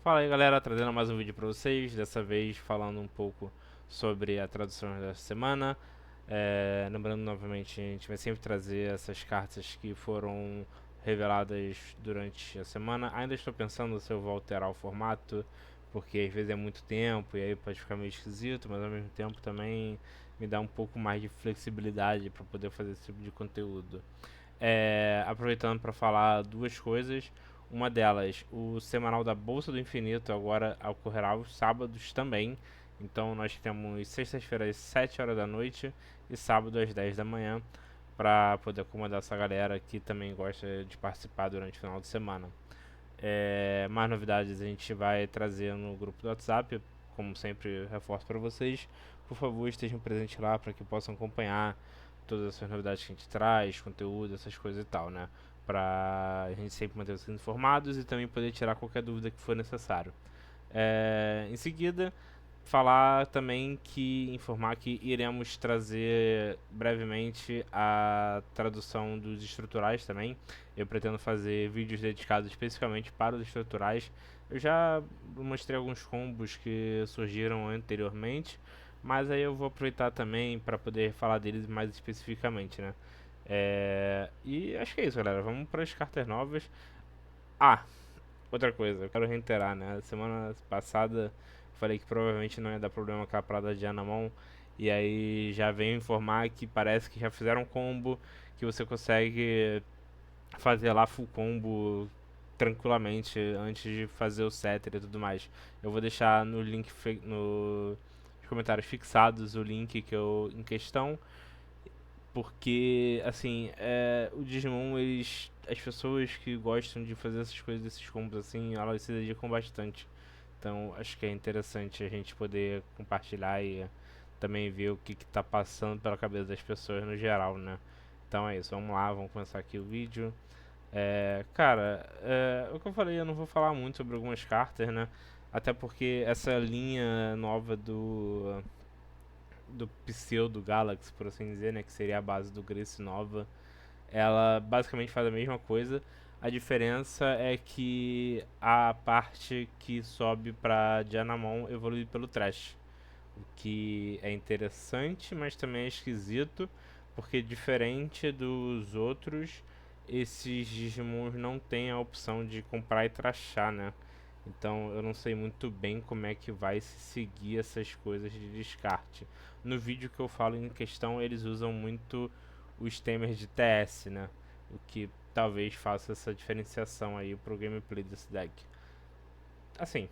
Fala aí galera, trazendo mais um vídeo pra vocês, dessa vez falando um pouco sobre a tradução da semana. Lembrando novamente, a gente vai sempre trazer essas cartas que foram reveladas durante a semana. Ainda estou pensando se eu vou alterar o formato, porque às vezes é muito tempo e aí pode ficar meio esquisito, mas ao mesmo tempo também me dá um pouco mais de flexibilidade para poder fazer esse tipo de conteúdo. Aproveitando para falar duas coisas. Uma delas, o semanal da Bolsa do Infinito agora ocorrerá aos sábados também. Então nós temos sextas-feiras às 7 horas da noite e sábado às 10 da manhã para poder acomodar essa galera que também gosta de participar durante o final de semana. Mais novidades a gente vai trazer no grupo do WhatsApp, como sempre reforço para vocês. Por favor, estejam presentes lá para que possam acompanhar todas essas novidades que a gente traz, conteúdo, essas coisas e tal, né? Pra a gente sempre manter vocês informados e também poder tirar qualquer dúvida que for necessário. Em seguida, falar também que informar que iremos trazer brevemente a tradução dos estruturais também. Eu pretendo fazer vídeos dedicados especificamente para os estruturais. Eu já mostrei alguns combos que surgiram anteriormente, mas aí eu vou aproveitar também para poder falar deles mais especificamente, né? E acho que é isso, galera. Vamos para as cartas novas. Ah, outra coisa, eu quero reiterar, né? Semana passada falei que provavelmente não ia dar problema com a Prada de Anamon. E aí já venho informar que parece que já fizeram um combo que você consegue fazer lá full combo tranquilamente antes de fazer o setter e tudo mais. Eu vou deixar no link nos comentários fixados o link que eu em questão, porque assim, o Digimon, as pessoas que gostam de fazer essas coisas, esses combos assim, elas se dedicam bastante. Então acho que é interessante a gente poder compartilhar e também ver o que tá passando pela cabeça das pessoas no geral, né? Então é isso, vamos lá, vamos começar aqui o vídeo. O que eu falei, eu não vou falar muito sobre algumas cartas, né? Até porque essa linha nova do Pseudo Galaxy, por assim dizer, né? Que seria a base do Grace Nova, ela basicamente faz a mesma coisa. A diferença é que a parte que sobe pra Janamon evolui pelo Trash. O que é interessante, mas também é esquisito, porque diferente dos outros, esses Digimons não têm a opção de comprar e trachar, né? Então eu não sei muito bem como é que vai se seguir essas coisas de descarte. No vídeo que eu falo em questão, eles usam muito os temers de TS, né? O que talvez faça essa diferenciação aí pro gameplay desse deck. Assim,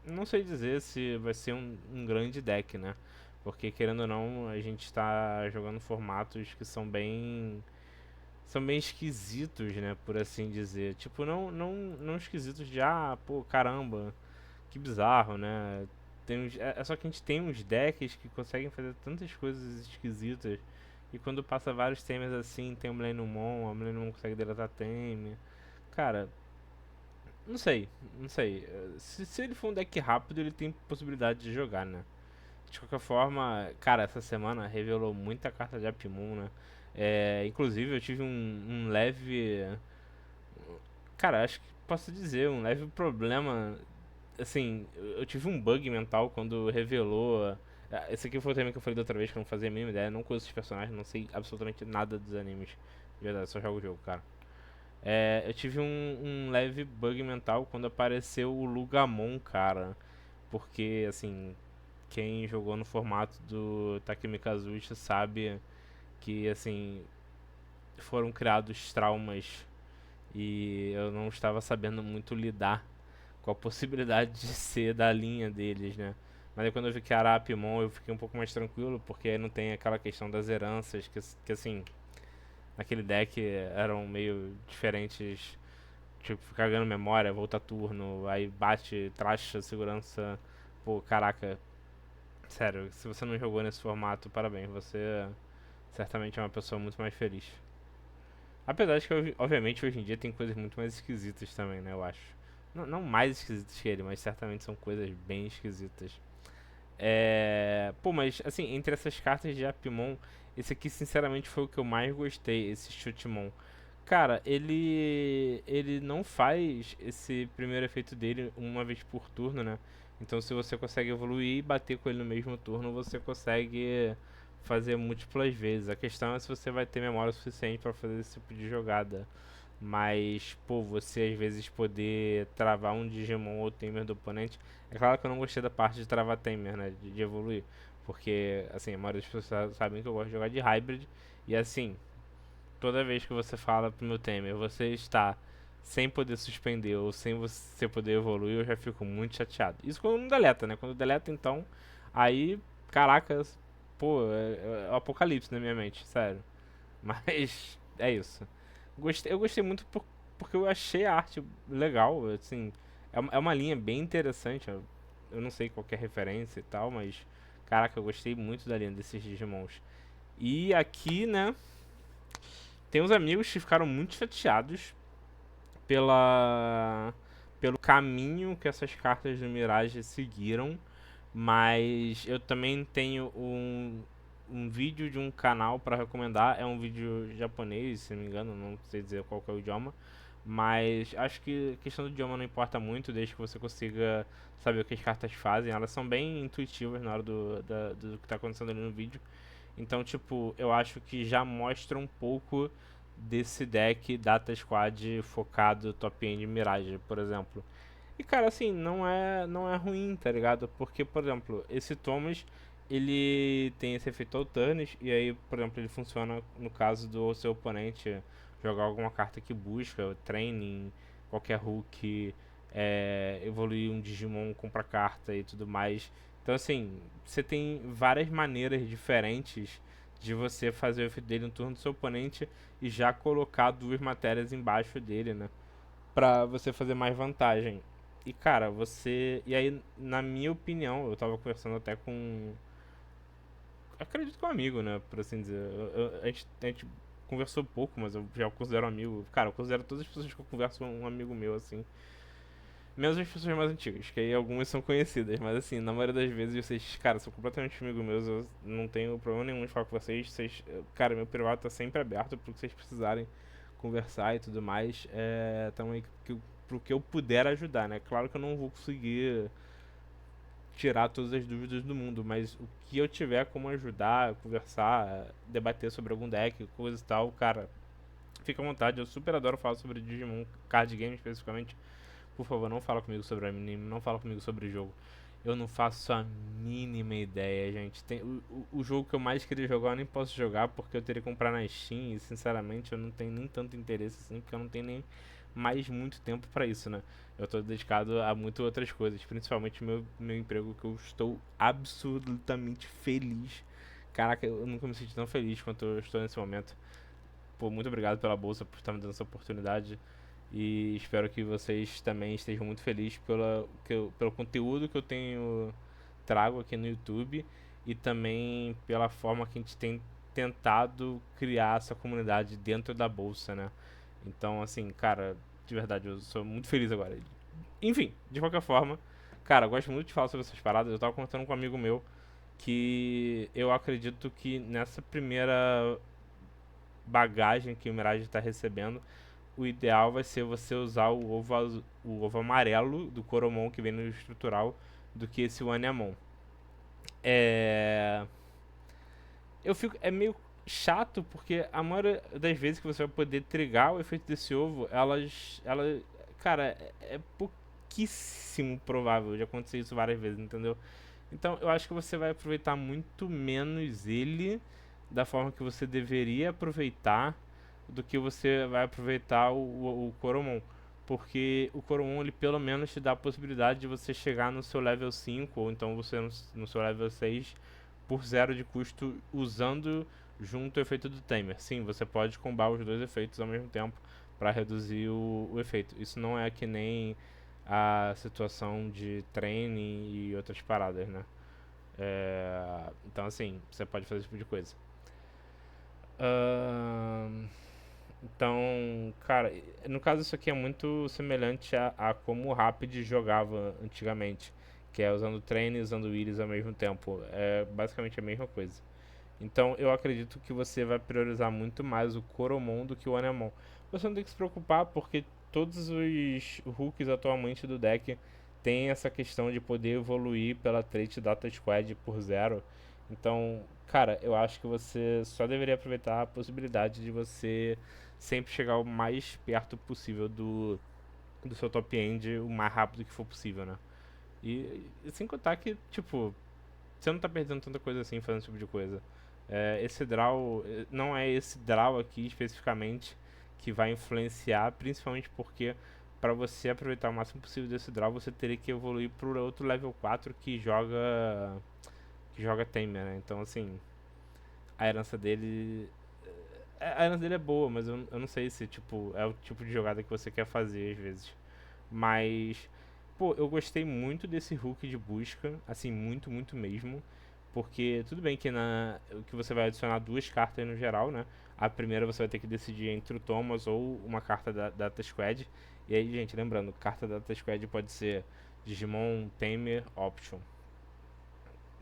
não sei dizer se vai ser um grande deck, né? Porque querendo ou não, a gente está jogando formatos que são bem esquisitos, né, por assim dizer. Tipo, não esquisitos de pô, caramba, que bizarro, né? É só que a gente tem uns decks que conseguem fazer tantas coisas esquisitas. E quando passa vários temas assim, tem o Millenniumon, a Millenniumon consegue deletar teme. Cara, não sei, não sei. Se ele for um deck rápido, ele tem possibilidade de jogar, né? De qualquer forma, cara, essa semana revelou muita carta de Apimon, né? Inclusive, eu tive um leve. Cara, acho que posso dizer, um leve problema. Assim, eu tive um bug mental quando revelou. Esse aqui foi o tema que eu falei da outra vez, que eu não fazia a mínima ideia. Não conheço os personagens, não sei absolutamente nada dos animes. De verdade, só jogo o jogo, cara. Eu tive um leve bug mental quando apareceu o Lugamon, cara. Porque, assim, quem jogou no formato do Takemi Kazuchi sabe que, assim, foram criados traumas e eu não estava sabendo muito lidar com a possibilidade de ser da linha deles, né? Mas aí quando eu vi que era Apimon eu fiquei um pouco mais tranquilo, porque aí não tem aquela questão das heranças, que assim, naquele deck eram meio diferentes, tipo, ficar ganhando memória, volta turno, aí bate, traxa, segurança. Pô, caraca, sério, se você não jogou nesse formato, parabéns, você certamente é uma pessoa muito mais feliz. Apesar de que, obviamente, hoje em dia tem coisas muito mais esquisitas também, né, eu acho. Não mais esquisitas que ele, mas certamente são coisas bem esquisitas. Pô, mas assim, entre essas cartas de Apimon, esse aqui sinceramente foi o que eu mais gostei, esse Chutimon. Cara, ele não faz esse primeiro efeito dele uma vez por turno, né? Então se você consegue evoluir e bater com ele no mesmo turno, você consegue fazer múltiplas vezes. A questão é se você vai ter memória suficiente pra fazer esse tipo de jogada. Mas, pô, você às vezes poder travar um Digimon ou Tamer do oponente. É claro que eu não gostei da parte de travar Tamer, né? De evoluir. Porque, assim, a maioria das pessoas sabem que eu gosto de jogar de Hybrid. E assim, toda vez que você fala pro meu Temer, você está sem poder suspender ou sem você poder evoluir, eu já fico muito chateado. Isso quando não deleta, né? Quando deleta, então, aí, caraca, pô, é o apocalipse na minha mente, sério. Mas é isso. Eu gostei muito porque eu achei a arte legal, assim, é uma linha bem interessante. Eu não sei qual que é a referência e tal, mas caraca, eu gostei muito da linha desses Digimons. E aqui, né, tem uns amigos que ficaram muito chateados pela pelo caminho que essas cartas do Mirage seguiram, mas eu também tenho um vídeo de um canal para recomendar. É um vídeo japonês, se não me engano, não sei dizer qual que é o idioma, mas acho que a questão do idioma não importa muito, desde que você consiga saber o que as cartas fazem. Elas são bem intuitivas na hora do que está acontecendo ali no vídeo. Então, tipo, eu acho que já mostra um pouco desse deck Data Squad focado top-end Mirage, por exemplo. E cara, assim, não é ruim, tá ligado? Porque, por exemplo, esse Thomas, ele tem esse efeito Alternis, e aí, por exemplo, ele funciona no caso do seu oponente jogar alguma carta que busca, training, qualquer Hook, evoluir um Digimon, comprar carta e tudo mais. Então, assim, você tem várias maneiras diferentes de você fazer o efeito dele no turno do seu oponente e já colocar duas matérias embaixo dele, né? Pra você fazer mais vantagem. E cara, você. E aí, na minha opinião, eu tava conversando até com. Acredito que um amigo, né? Por assim dizer. A gente conversou pouco, mas eu já o considero um amigo. Cara, eu considero todas as pessoas que eu converso um amigo meu, assim. Menos as pessoas mais antigas, que aí algumas são conhecidas. Mas assim, na maioria das vezes vocês, cara, são completamente amigos meus. Eu não tenho problema nenhum de falar com vocês. Cara, meu privado tá sempre aberto pro que vocês precisarem conversar e tudo mais. Tamo aí pro que eu puder ajudar, né? Claro que eu não vou conseguir tirar todas as dúvidas do mundo, mas o que eu tiver como ajudar, conversar, debater sobre algum deck, coisa e tal, cara, fica à vontade. Eu super adoro falar sobre Digimon Card Game especificamente. Por favor, não fala comigo sobre anime, não fala comigo sobre jogo. Eu não faço a mínima ideia, gente. O jogo que eu mais queria jogar eu nem posso jogar porque eu teria que comprar na Steam e sinceramente eu não tenho nem tanto interesse assim, porque eu não tenho nem mais muito tempo pra isso, né? Eu tô dedicado a muito outras coisas, principalmente meu emprego que eu estou absolutamente feliz. Caraca, eu nunca me senti tão feliz quanto eu estou nesse momento. Pô, muito obrigado pela bolsa por estar me dando essa oportunidade. E espero que vocês também estejam muito felizes pelo conteúdo que eu tenho trago aqui no YouTube e também pela forma que a gente tem tentado criar essa comunidade dentro da bolsa, né? Então, assim, cara, de verdade, eu sou muito feliz agora. Enfim, de qualquer forma, cara, eu gosto muito de falar sobre essas paradas. Eu tava contando com um amigo meu que eu acredito que nessa primeira bagagem que o Mirage está recebendo, o ideal vai ser você usar o ovo amarelo do Coromon que vem no estrutural do que esse One Amon. É. É meio chato porque a maioria das vezes que você vai poder trigar o efeito desse ovo, cara, é pouquíssimo provável de acontecer isso várias vezes, entendeu? Então eu acho que você vai aproveitar muito menos ele da forma que você deveria aproveitar do que você vai aproveitar o Coromon. Porque o Coromon ele pelo menos te dá a possibilidade de você chegar no seu level 5 ou então você no seu level 6 por zero de custo usando junto o efeito do Tamer. Sim, você pode combar os dois efeitos ao mesmo tempo para reduzir o efeito. Isso não é que nem a situação de training e outras paradas, né? Então assim, você pode fazer esse tipo de coisa. Ahn, Então, cara, no caso isso aqui é muito semelhante a como o Rapid jogava antigamente, que é usando treino e usando Willis ao mesmo tempo. É basicamente a mesma coisa. Então eu acredito que você vai priorizar muito mais o Coromon do que o Anemon. Você não tem que se preocupar porque todos os hooks atualmente do deck têm essa questão de poder evoluir pela trait Data Squad por zero. Então, cara, eu acho que você só deveria aproveitar a possibilidade de você sempre chegar o mais perto possível do seu top end o mais rápido que for possível, né? E sem contar que, tipo, você não tá perdendo tanta coisa assim fazendo esse tipo de coisa. Esse draw, não é esse draw aqui especificamente que vai influenciar, principalmente porque para você aproveitar o máximo possível desse draw, você teria que evoluir pro outro level 4 que joga Tamer, né? Então, assim, a herança dele a herança dele é boa, mas eu não sei se tipo é o tipo de jogada que você quer fazer às vezes. Mas, pô, eu gostei muito desse hook de busca, assim, muito, muito mesmo. Porque tudo bem que você vai adicionar duas cartas no geral, né? A primeira você vai ter que decidir entre o Thomas ou uma carta da Data Squad. E aí, gente, lembrando, carta da Data Squad pode ser Digimon, Tamer, Option.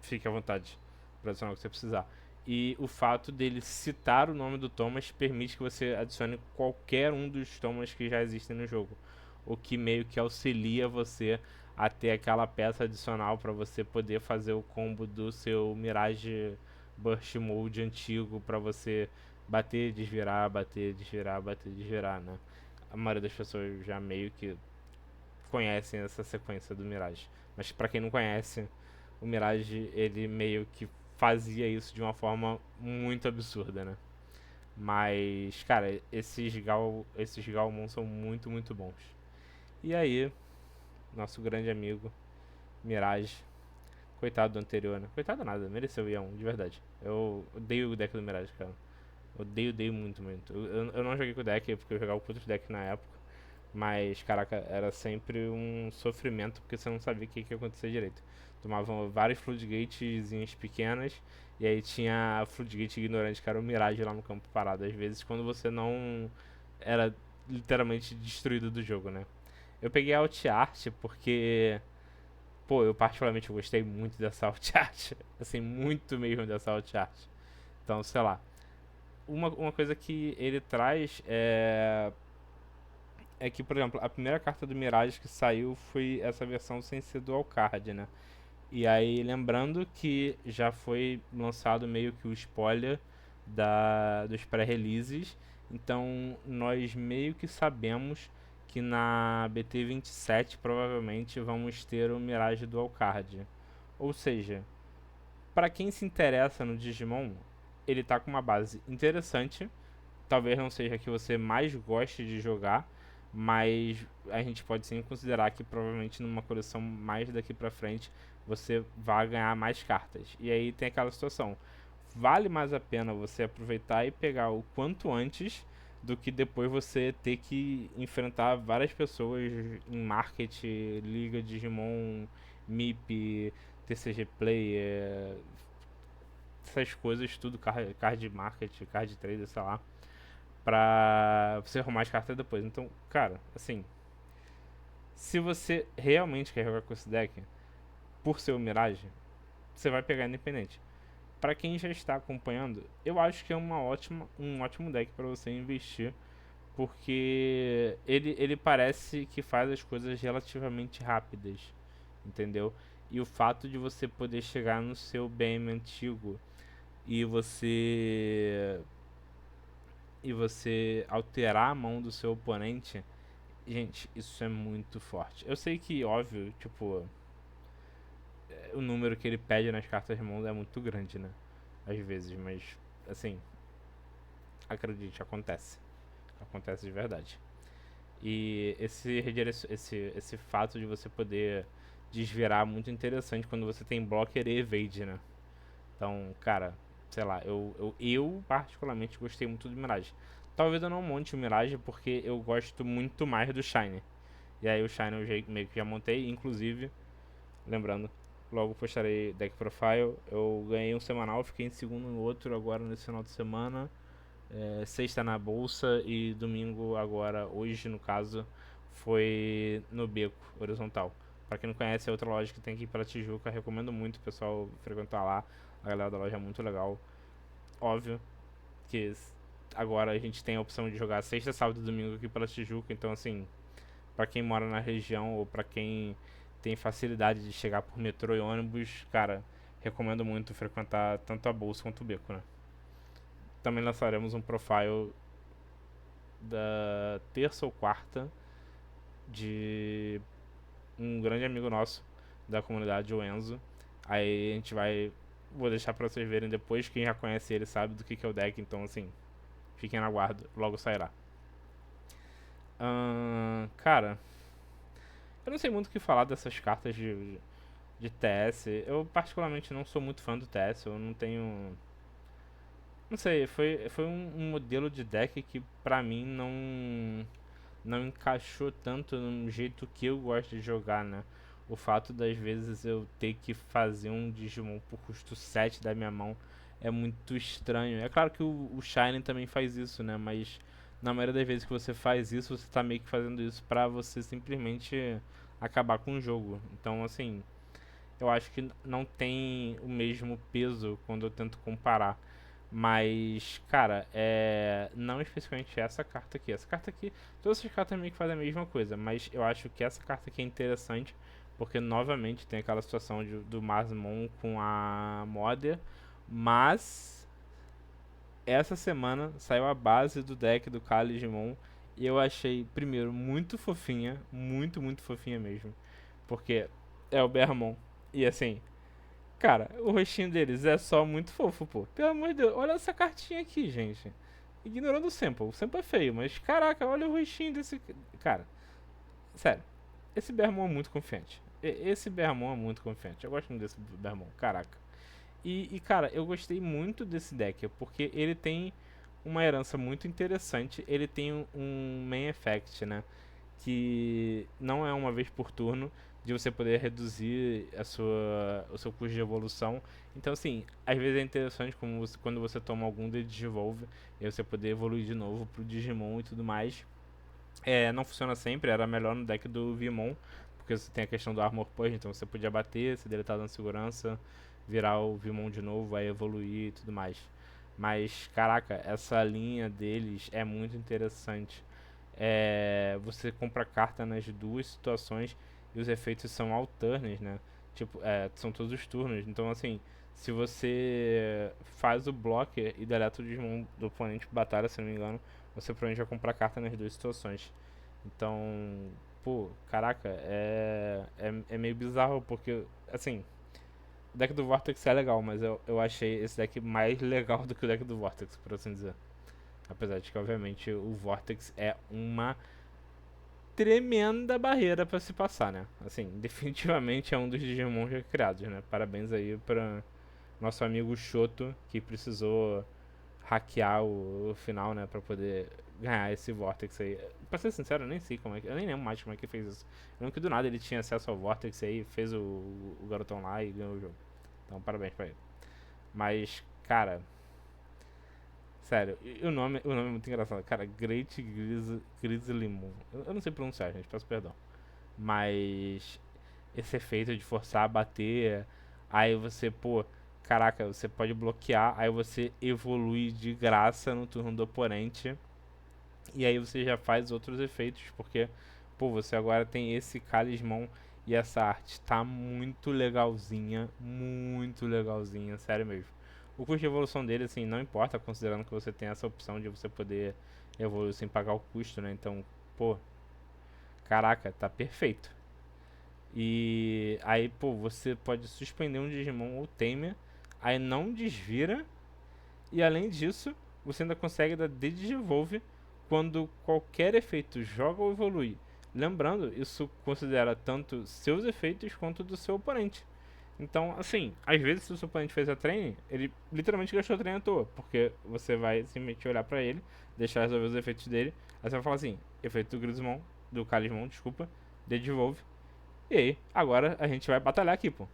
Fique à vontade para adicionar o que você precisar. E o fato dele citar o nome do Thomas permite que você adicione qualquer um dos Thomas que já existem no jogo. O que meio que auxilia você a ter aquela peça adicional para você poder fazer o combo do seu Mirage Burst Mode antigo para você bater, desvirar, bater, desvirar, bater, desvirar, né? A maioria das pessoas já meio que conhecem essa sequência do Mirage. Mas para quem não conhece, o Mirage ele meio que fazia isso de uma forma muito absurda, né? Mas, cara, esses Galmon são muito, muito bons. E aí, nosso grande amigo Mirage, coitado do anterior, né? Coitado nada, mereceu o IE1, de verdade. Eu odeio o deck do Mirage, cara. Odeio, odeio muito, muito. Eu não joguei com o deck porque eu jogava com outros decks na época. Mas, caraca, era sempre um sofrimento porque você não sabia o que ia acontecer direito. Tomavam vários floodgates pequenas e aí tinha a floodgate ignorante, que era o Mirage lá no campo parado. Às vezes, quando você não era literalmente destruído do jogo, né? Eu peguei a Outart porque, pô, eu particularmente gostei muito dessa Outart. Assim, muito mesmo dessa Outart. Então, sei lá. Uma coisa que ele traz é que, por exemplo, a primeira carta do Mirage que saiu foi essa versão sem ser dual card, né? E aí, lembrando que já foi lançado meio que o spoiler dos pré-releases, então nós meio que sabemos que na BT27 provavelmente vamos ter o Mirage Dual Card. Ou seja, para quem se interessa no Digimon, ele tá com uma base interessante. Talvez não seja a que você mais goste de jogar, mas a gente pode sim considerar que provavelmente numa coleção mais daqui pra frente você vai ganhar mais cartas. E aí tem aquela situação. Vale mais a pena você aproveitar e pegar o quanto antes do que depois você ter que enfrentar várias pessoas em market, liga Digimon, MIP, TCG Player, essas coisas, tudo card market, card trader, sei lá, pra você arrumar as cartas depois. Então, cara, assim, se você realmente quer jogar com esse deck, por ser o Mirage, você vai pegar independente. Pra quem já está acompanhando, eu acho que é um ótimo deck para você investir, porque ele parece que faz as coisas relativamente rápidas, entendeu? E o fato de você poder chegar no seu BM antigo e você alterar a mão do seu oponente. Gente, isso é muito forte. Eu sei que, óbvio, tipo, o número que ele pede nas cartas de mão é muito grande, né? Às vezes, mas, assim, acredite, acontece. Acontece de verdade. E esse fato de você poder desvirar é muito interessante quando você tem blocker e evade, né? Então, cara, sei lá, eu particularmente gostei muito do Mirage. Talvez eu não monte o Mirage porque eu gosto muito mais do Shine. E aí o Shine eu meio que já montei, inclusive, lembrando, logo postarei deck profile. Eu ganhei um semanal, fiquei em segundo no outro agora nesse final de semana. Sexta na bolsa e domingo agora, hoje no caso, foi no Beco Horizontal. Pra quem não conhece, é outra loja que tem aqui para Tijuca. Recomendo muito o pessoal frequentar lá. A galera da loja é muito legal. óbvio que agora a gente tem a opção de jogar sexta, sábado e domingo aqui pela Tijuca, então assim, pra quem mora na região ou pra quem tem facilidade de chegar por metrô e ônibus, cara, recomendo muito frequentar tanto a Bolsa quanto o Beco, né? Também lançaremos um profile da terça ou quarta de um grande amigo nosso da comunidade, o Enzo. Aí a gente vai. Vou deixar pra vocês verem depois. Quem já conhece ele sabe do que é o deck, então assim, fiquem na guarda, logo sairá. Cara, eu não sei muito o que falar dessas cartas de TS. Eu particularmente não sou muito fã do TS, eu não tenho. Não sei, foi um modelo de deck que pra mim não encaixou tanto no jeito que eu gosto de jogar, né? O fato das vezes eu ter que fazer um Digimon por custo 7 da minha mão é muito estranho. É claro que o Shining também faz isso, né? Mas na maioria das vezes que você faz isso, você tá meio que fazendo isso pra você simplesmente acabar com o jogo. Então, assim, eu acho que não tem o mesmo peso quando eu tento comparar. Mas, cara, não especificamente essa carta aqui. Essa carta aqui, todas essas cartas meio que fazem a mesma coisa, mas eu acho que essa carta aqui é interessante porque novamente tem aquela situação do Marsmon com a Modder, mas essa semana saiu a base do deck do Caligimon e eu achei, primeiro, muito fofinha, muito fofinha mesmo, porque é o Bermon e assim, cara, o rostinho deles é só muito fofo, pô. Pelo amor de Deus, olha essa cartinha aqui, gente. Ignorando o sample. O sample é feio, mas caraca, olha o rostinho desse. Cara, sério. Esse Bermon é muito confiante. Esse Bermon é muito confiante. Eu gosto muito desse Bermon, caraca. Cara, eu gostei muito desse deck, porque ele tem uma herança muito interessante. Ele tem um main effect, né? Que não é uma vez por turno, de você poder reduzir o seu custo de evolução. Então, assim, às vezes é interessante como quando você toma algum Digivolve, e você poder evoluir de novo pro Digimon e tudo mais. Não funciona sempre, era melhor no deck do Vimon, porque você tem a questão do Armor Push, então você podia bater, se deletar dando segurança, virar o Vimon de novo, vai evoluir e tudo mais. Mas, caraca, essa linha deles é muito interessante. Você compra carta nas duas situações e os efeitos são alternes, né? Tipo, são todos os turnos. Então, assim, se você faz o blocker e deleta o Digimon do oponente de batalha, se não me engano, você provavelmente vai comprar carta nas duas situações. Então, pô, caraca, é meio bizarro porque, assim, o deck do Vortex é legal, mas eu achei esse deck mais legal do que o deck do Vortex, por assim dizer. Apesar de que, obviamente, o Vortex é uma tremenda barreira pra se passar, né? Assim, definitivamente é um dos Digimon já criados, né? Parabéns aí pra nosso amigo Shoto, que precisou hackear o final, né? Pra poder ganhar esse Vortex aí. Pra ser sincero, eu nem sei como é que. Eu nem lembro mais como é que fez isso. Eu lembro que do nada ele tinha acesso ao Vortex aí, fez o garotão lá e ganhou o jogo. Então, parabéns pra ele. Mas, cara, sério, e o nome é muito engraçado. Cara, Great Grizzly Moon. Eu não sei pronunciar, gente, peço perdão. Mas esse efeito de forçar a bater, aí você, pô, caraca, você pode bloquear, aí você evolui de graça no turno do oponente. E aí você já faz outros efeitos, porque, pô, você agora tem esse Calismon e essa arte tá muito legalzinha, sério mesmo. O custo de evolução dele, assim, não importa, considerando que você tem essa opção de você poder evoluir sem pagar o custo, né? Então, pô, caraca, tá perfeito. E aí, pô, você pode suspender um Digimon ou Tamer, aí não desvira, e além disso, você ainda consegue dar Digivolve quando qualquer efeito joga ou evolui. Lembrando, isso considera tanto seus efeitos quanto do seu oponente. Então, assim, às vezes se o seu oponente fez a training, ele literalmente gastou a training à toa, porque você vai simplesmente olhar pra ele, deixar resolver os efeitos dele, aí você vai falar assim, efeito do Grismon, do Calismon, desculpa, Digivolve, e aí, agora a gente vai batalhar aqui, pô.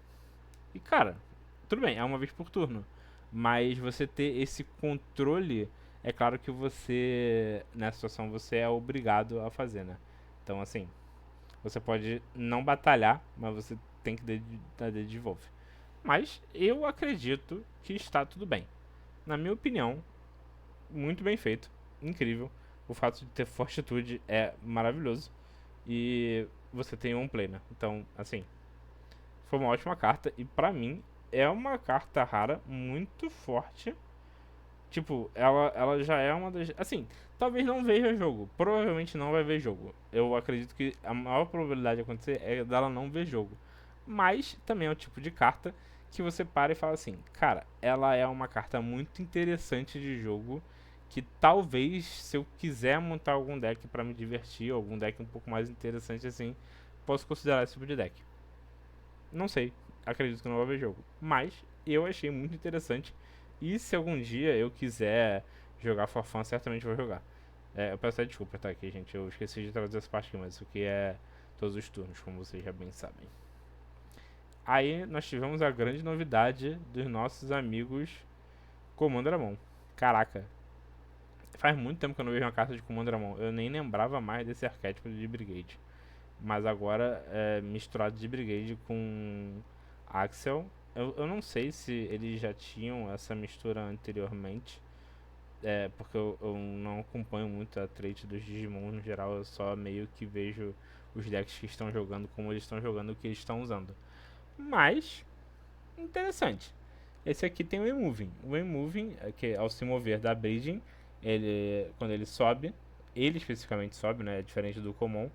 E cara, tudo bem, é uma vez por turno. Mas você ter esse controle, é claro que você, nessa situação, você é obrigado a fazer, né? Então, assim, você pode não batalhar, mas você tem que dar devolve. Mas eu acredito que está tudo bem. Na minha opinião, muito bem feito, incrível. O fato de ter Fortitude é maravilhoso. E você tem um play, né? Então, assim, foi uma ótima carta. E pra mim, é uma carta rara muito forte. Tipo, ela já é uma das. Assim, talvez não veja jogo. Provavelmente não vai ver jogo. Eu acredito que a maior probabilidade de acontecer é dela não ver jogo. Mas também é o tipo de carta que você para e fala assim: cara, ela é uma carta muito interessante de jogo. Que talvez, se eu quiser montar algum deck pra me divertir, algum deck um pouco mais interessante assim, posso considerar esse tipo de deck. Não sei, acredito que não vai ver jogo. Mas eu achei muito interessante. E se algum dia eu quiser jogar for fun, certamente vou jogar. Eu peço até desculpa, tá aqui, gente. Eu esqueci de trazer essa parte aqui, mas isso aqui é todos os turnos, como vocês já bem sabem. Aí nós tivemos a grande novidade dos nossos amigos Commander Amon. Caraca, faz muito tempo que eu não vejo uma carta de Commander Amon. Eu nem lembrava mais desse arquétipo de Brigade. Mas agora é misturado de Brigade com Axel. Eu não sei se eles já tinham essa mistura anteriormente. Porque eu não acompanho muito a trade dos Digimon no geral. Eu só meio que vejo os decks que estão jogando, como eles estão jogando, o que eles estão usando. Mas, interessante. Esse aqui tem o Emoving. O Emoving, que ao se mover da Bridging, quando ele sobe, ele especificamente sobe, né? É diferente do Common.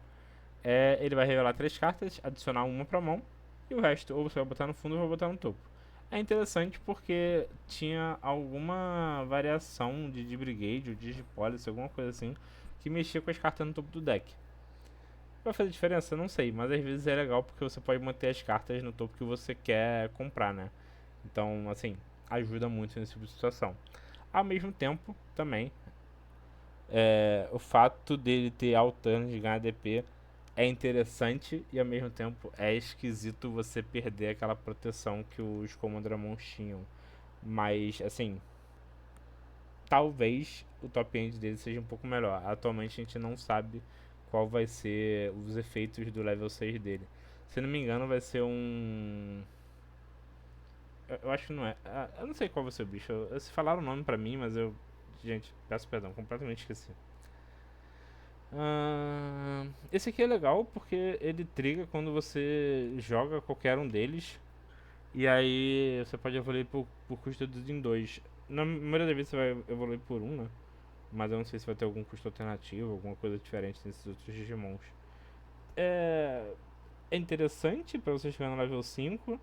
Ele vai revelar 3 cartas, adicionar uma pra mão, e o resto ou você vai botar no fundo ou vai botar no topo. É interessante porque tinha alguma variação de Brigade ou Digipolice, alguma coisa assim, que mexia com as cartas no topo do deck. Vai fazer diferença? Não sei, mas às vezes é legal porque você pode manter as cartas no topo que você quer comprar, né? Então, assim, ajuda muito nesse tipo de situação. Ao mesmo tempo, também, o fato dele ter alternos de ganhar DP é interessante e ao mesmo tempo é esquisito você perder aquela proteção que os Commandramons tinham. Mas, assim, talvez o top end dele seja um pouco melhor. Atualmente a gente não sabe qual vai ser os efeitos do level 6 dele. Se não me engano, vai ser um. Eu acho que não é. Eu não sei qual vai ser o bicho. Se falaram o nome pra mim, mas eu. Gente, peço perdão, completamente esqueci. Esse aqui é legal porque ele triga quando você joga qualquer um deles. E aí você pode evoluir por custo em 2. Na maioria das vezes você vai evoluir por um, né? Mas eu não sei se vai ter algum custo alternativo, alguma coisa diferente nesses outros Digimons. É, é interessante pra você chegar no level 5,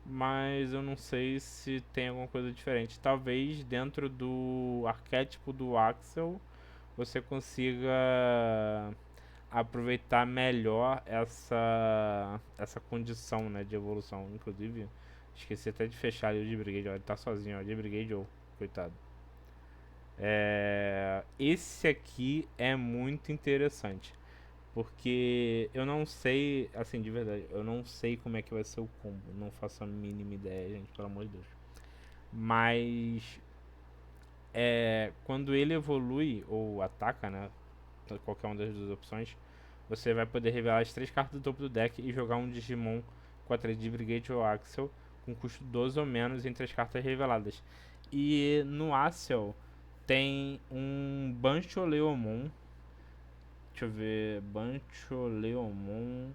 mas eu não sei se tem alguma coisa diferente. Talvez dentro do arquétipo do Axel você consiga aproveitar melhor essa condição, né, de evolução. Inclusive, esqueci até de fechar ali o de Brigade. Ó, ele tá sozinho, ó, de Brigade ou coitado. Esse aqui é muito interessante. Porque eu não sei, assim, de verdade, eu não sei como é que vai ser o combo. Não faço a mínima ideia, gente, pelo amor de Deus. Mas quando ele evolui ou ataca, né? Qualquer uma das duas opções, você vai poder revelar as 3 cartas do topo do deck e jogar um Digimon com a trade de Brigade ou Axel com custo 12 ou menos entre as cartas reveladas. E no Axel tem um Bancholeomon. Deixa eu ver. Bancholeomon.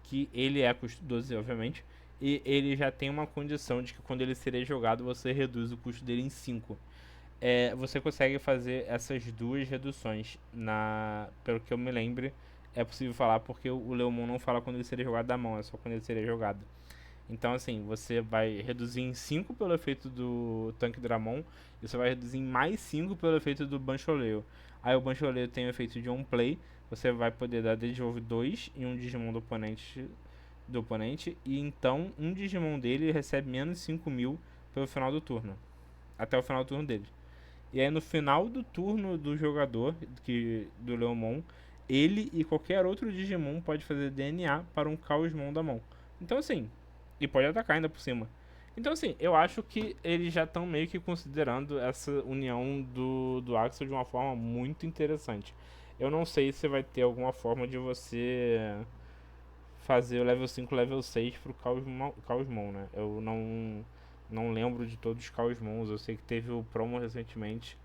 Que ele é custo 12, obviamente. E ele já tem uma condição de que quando ele seria jogado, você reduz o custo dele em 5. Você consegue fazer essas duas reduções. Pelo que eu me lembre, é possível falar porque o Leomon não fala quando ele seria jogado da mão, é só quando ele seria jogado. Então, assim, você vai reduzir em 5 pelo efeito do Tanque Dramon e você vai reduzir em mais 5 pelo efeito do Bancholeo. Aí o Bancholeo tem o efeito de on play, você vai poder dar Devolve 2 em um Digimon do oponente e então um Digimon dele recebe menos 5.000 pelo final do turno, até o final do turno dele. E aí no final do turno do jogador, do Leomon, ele e qualquer outro Digimon pode fazer DNA para um Chaosmon da mão. Então assim, e pode atacar ainda por cima. Então assim, eu acho que eles já estão meio que considerando essa união do Axel de uma forma muito interessante. Eu não sei se vai ter alguma forma de você fazer o level 5 level 6 pro Chaosmon, né? Eu não lembro de todos os Cosmons. Eu sei que teve o promo recentemente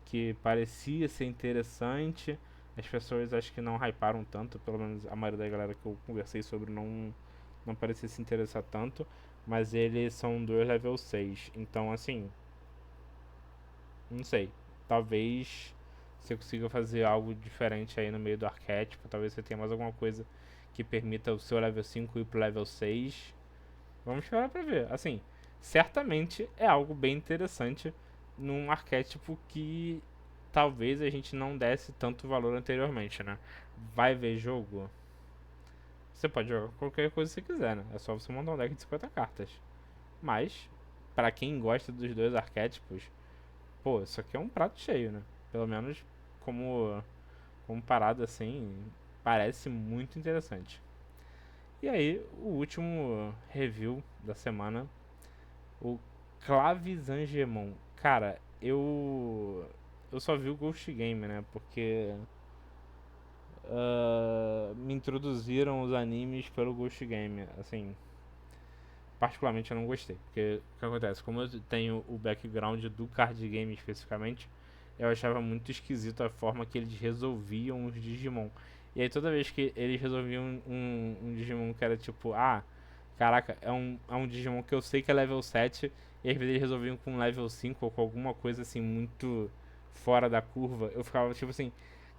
que parecia ser interessante. As pessoas acho que não hyparam tanto, pelo menos a maioria da galera que eu conversei sobre não parecia se interessar tanto. Mas eles são dois level 6. Então assim, não sei. Talvez você consiga fazer algo diferente aí no meio do arquétipo. Talvez você tenha mais alguma coisa que permita o seu level 5 ir pro level 6. Vamos esperar pra ver. Assim, certamente é algo bem interessante num arquétipo que talvez a gente não desse tanto valor anteriormente, né? Vai ver jogo? Você pode jogar qualquer coisa que você quiser, né? É só você montar um deck de 50 cartas. Mas, pra quem gosta dos dois arquétipos, pô, isso aqui é um prato cheio, né? Pelo menos como parada assim, parece muito interessante. E aí, o último review da semana, o Clavisangemon. Cara, eu só vi o Ghost Game, né? Porque me introduziram os animes pelo Ghost Game. Assim, particularmente eu não gostei. Porque o que acontece? Como eu tenho o background do card game especificamente, eu achava muito esquisito a forma que eles resolviam os Digimon. E aí toda vez que eles resolviam um Digimon que era tipo, ah, caraca, é um Digimon que eu sei que é level 7, e às vezes eles resolviam com level 5 ou com alguma coisa assim muito fora da curva, eu ficava tipo assim,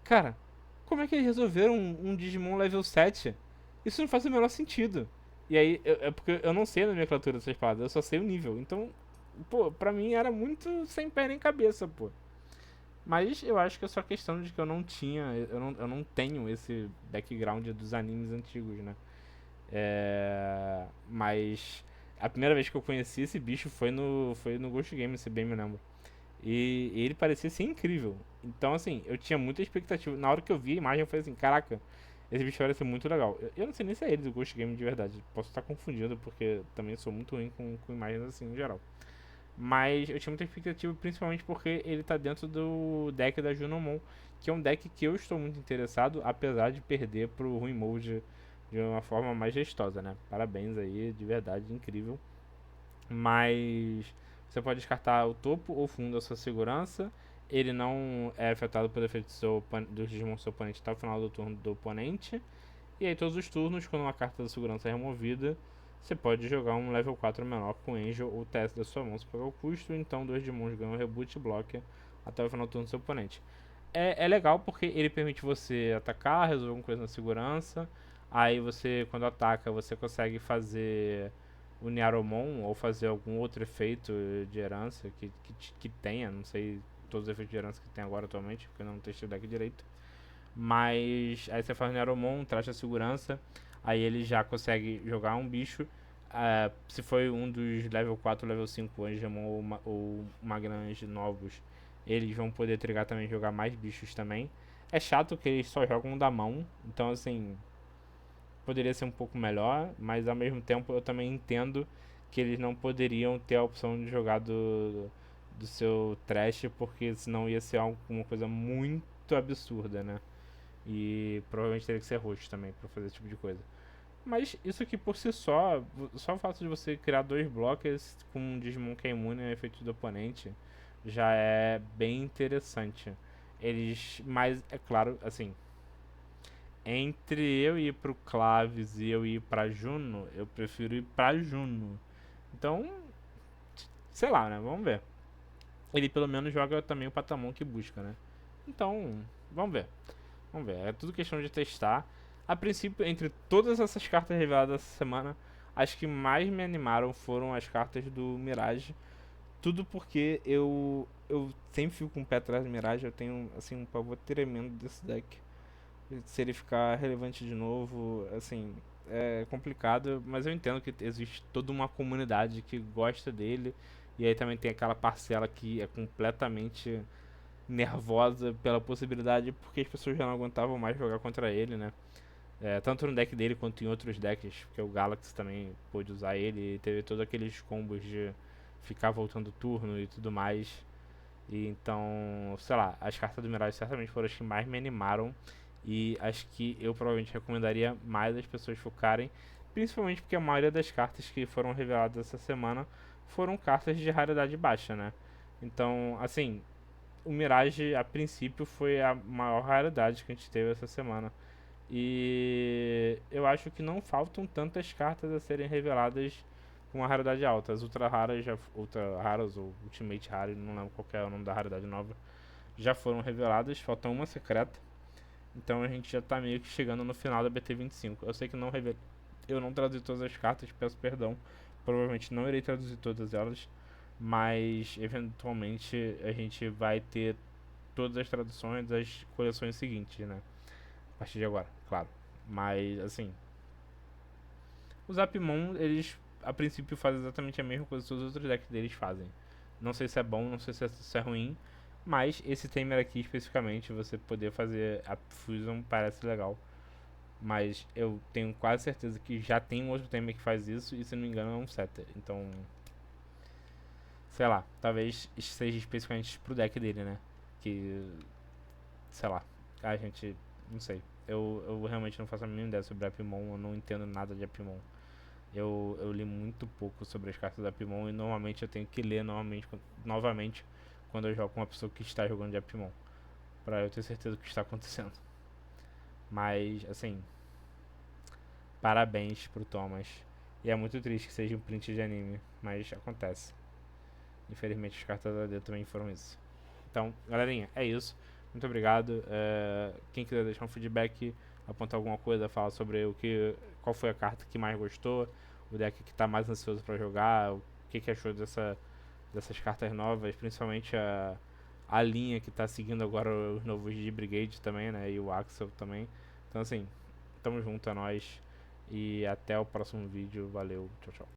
cara, como é que eles resolveram um Digimon level 7? Isso não faz o menor sentido. E aí, é porque eu não sei a nomenclatura dessas paradas, eu só sei o nível. Então, pô, pra mim era muito sem pé nem cabeça, pô. Mas eu acho que é só questão de que eu não tenho esse background dos animes antigos, né? Mas a primeira vez que eu conheci esse bicho foi no Ghost Game, se bem me lembro. E ele parecia ser incrível. Então, assim, eu tinha muita expectativa. Na hora que eu vi a imagem, eu falei assim: caraca, esse bicho parece ser muito legal. Eu não sei nem se é ele do Ghost Game de verdade. Posso estar confundindo, porque também sou muito ruim com imagens assim em geral. Mas eu tinha muita expectativa, principalmente porque ele tá dentro do deck da Junomon, que é um deck que eu estou muito interessado, apesar de perder pro Ruin Mode de uma forma majestosa, né? Parabéns aí, de verdade, incrível. Mas você pode descartar o topo ou fundo da sua segurança. Ele não é afetado pelo efeito dos Digimon do seu oponente até o final do turno do oponente. E aí, todos os turnos, quando uma carta da segurança é removida, você pode jogar um level 4 menor com Angel ou TS da sua mão se pagar o custo. Então, dois Digimons ganham reboot e bloqueia até o final do turno do seu oponente. É legal porque ele permite você atacar, resolver alguma coisa na segurança. Aí você, quando ataca, você consegue fazer o Niaromon ou fazer algum outro efeito de herança que tenha, não sei todos os efeitos de herança que tem agora atualmente, porque eu não testei o deck direito. Mas aí você faz o Niaromon, traz a segurança, aí ele já consegue jogar um bicho. Se foi um dos level 4, level 5 Angemon ou Magrange novos, eles vão poder trigar também e jogar mais bichos também. É chato que eles só jogam da mão, então assim, poderia ser um pouco melhor, mas ao mesmo tempo eu também entendo que eles não poderiam ter a opção de jogar do seu trash, porque senão ia ser alguma coisa muito absurda, né? E provavelmente teria que ser roxo também pra fazer esse tipo de coisa. Mas isso aqui por si só o fato de você criar dois blocos com um Digimon que é imune ao efeito do oponente, já é bem interessante. Mas é claro, assim, entre eu ir pro Claves e eu ir pra Juno, eu prefiro ir pra Juno. Então, sei lá, né? Vamos ver. Ele pelo menos joga também o Patamon que busca, né? Então, vamos ver. Vamos ver. É tudo questão de testar. A princípio, entre todas essas cartas reveladas essa semana, as que mais me animaram foram as cartas do Mirage. Tudo porque eu sempre fico com o pé atrás do Mirage. Eu tenho assim um pavor tremendo desse deck. Se ele ficar relevante de novo, assim, é complicado, mas eu entendo que existe toda uma comunidade que gosta dele, e aí também tem aquela parcela que é completamente nervosa pela possibilidade, porque as pessoas já não aguentavam mais jogar contra ele, né? Tanto no deck dele quanto em outros decks, porque o Galaxy também pôde usar ele, e teve todos aqueles combos de ficar voltando turno e tudo mais. E então, sei lá, as cartas do Mirage certamente foram as que mais me animaram e as que eu provavelmente recomendaria mais as pessoas focarem, principalmente porque a maioria das cartas que foram reveladas essa semana foram cartas de raridade baixa, né? Então, assim, o Mirage a princípio foi a maior raridade que a gente teve essa semana. E eu acho que não faltam tantas cartas a serem reveladas com uma raridade alta. As ultra raras ou Ultimate Rare, não lembro qual que é o nome da raridade nova, já foram reveladas, falta uma secreta. Então a gente já tá meio que chegando no final da BT25. Eu sei que eu não traduzi todas as cartas, peço perdão. Provavelmente não irei traduzir todas elas, mas eventualmente a gente vai ter todas as traduções das coleções seguintes, né? A partir de agora, claro. Mas assim, os Apimon, eles a princípio fazem exatamente a mesma coisa que os outros decks deles fazem. Não sei se é bom, não sei se é ruim, mas esse Tamer aqui especificamente, você poder fazer a Fusion parece legal. Mas eu tenho quase certeza que já tem um outro Tamer que faz isso e se não me engano é um Setter. Então, sei lá, talvez seja especificamente pro deck dele, né? Que, sei lá, a gente, não sei. Eu realmente não faço a mínima ideia sobre Apimon, eu não entendo nada de Apimon. Eu li muito pouco sobre as cartas da Apimon e normalmente eu tenho que ler novamente quando eu jogo com uma pessoa que está jogando de Apimon, pra eu ter certeza do que está acontecendo. Mas, assim, parabéns pro Thomas. E é muito triste que seja um print de anime, mas acontece. Infelizmente as cartas da D também foram isso. Então, galerinha, é isso. Muito obrigado. Quem quiser deixar um feedback, apontar alguma coisa, falar sobre qual foi a carta que mais gostou, o deck que está mais ansioso para jogar, o que achou dessas cartas novas, principalmente a linha que está seguindo agora os novos de Brigade também, né? E o Axel também. Então, assim, tamo junto, é nóis. E até o próximo vídeo. Valeu, tchau, tchau.